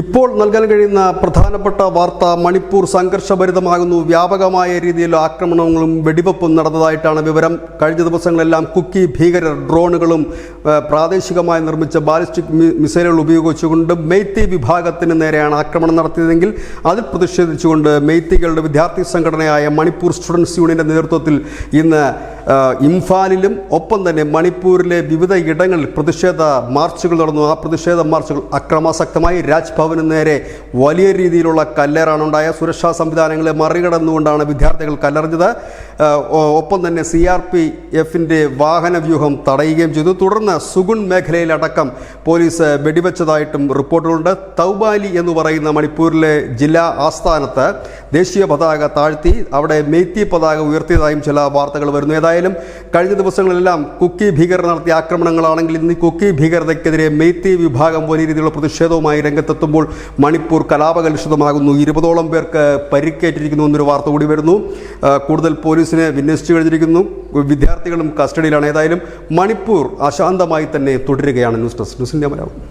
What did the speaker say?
ഇപ്പോൾ നൽകാൻ കഴിയുന്ന പ്രധാനപ്പെട്ട വാർത്ത മണിപ്പൂർ സംഘർഷഭരിതമാകുന്നു. വ്യാപകമായ രീതിയിൽ ആക്രമണങ്ങളും വെടിവെപ്പും നടന്നതായിട്ടാണ് വിവരം. കഴിഞ്ഞ ദിവസങ്ങളെല്ലാം കുക്കി ഭീകരർ ഡ്രോണുകളും പ്രാദേശികമായി നിർമ്മിച്ച ബാലിസ്റ്റിക് മിസൈലുകൾ ഉപയോഗിച്ചുകൊണ്ട് മെയ്ത്തി വിഭാഗത്തിന് നേരെയാണ് ആക്രമണം നടത്തിയതെങ്കിൽ അതിൽ പ്രതിഷേധിച്ചുകൊണ്ട് മെയ്ത്തികളുടെ വിദ്യാർത്ഥി സംഘടനയായ മണിപ്പൂർ സ്റ്റുഡൻസ് യൂണിയന്റെ നേതൃത്വത്തിൽ ഇന്ന് ഇംഫാലിലും ഒപ്പം തന്നെ മണിപ്പൂരിലെ വിവിധ ഇടങ്ങളിൽ പ്രതിഷേധ മാർച്ചുകൾ നടന്നു. ആ പ്രതിഷേധ മാർച്ചുകൾ അക്രമാസക്തമായി രാജ്ഭവന് നേരെ വലിയ രീതിയിലുള്ള കല്ലേറാണ് ഉണ്ടായ. സുരക്ഷാ സംവിധാനങ്ങളെ മറികടന്നുകൊണ്ടാണ് വിദ്യാർത്ഥികൾ കല്ലെറിഞ്ഞത്. ഒപ്പം തന്നെ CRPFന്റെ വാഹന വ്യൂഹം തടയുകയും ചെയ്തു. തുടർന്ന് സുഗുൺ മേഖലയിലടക്കം പോലീസ് വെടിവെച്ചതായിട്ടും റിപ്പോർട്ടുകളുണ്ട്. തൗബാലി എന്ന് പറയുന്ന മണിപ്പൂരിലെ ജില്ലാ ആസ്ഥാനത്ത് ദേശീയ പതാക താഴ്ത്തി അവിടെ മെയ്ത്തി പതാക ഉയർത്തിയതായും ചില വാർത്തകൾ വരുന്നു. ഏതായാലും കഴിഞ്ഞ ദിവസങ്ങളിലെല്ലാം കുക്കി ഭീകരർ നടത്തിയ ആക്രമണങ്ങളാണെങ്കിൽ ഇന്ന് കുക്കി ഭീകരതയ്ക്കെതിരെ മെയ്ത്തി വിഭാഗം വലിയ രീതിയിലുള്ള പ്രതിഷേധവുമായി രംഗത്തെത്തുമ്പോൾ മണിപ്പൂർ കലാപകലുഷിതമാകുന്നു. 20ഓളം പേർക്ക് പരിക്കേറ്റിരിക്കുന്നു എന്നൊരു വാർത്ത കൂടി വരുന്നു. കൂടുതൽ പോലീസിനെ വിന്യസിച്ചു കഴിഞ്ഞിരിക്കുന്നു. വിദ്യാർത്ഥികളും കസ്റ്റഡിയിലാണ്. ഏതായാലും മണിപ്പൂർ അശാന്തമായി തന്നെ തുടരുകയാണ്. News desk news India Malayalam.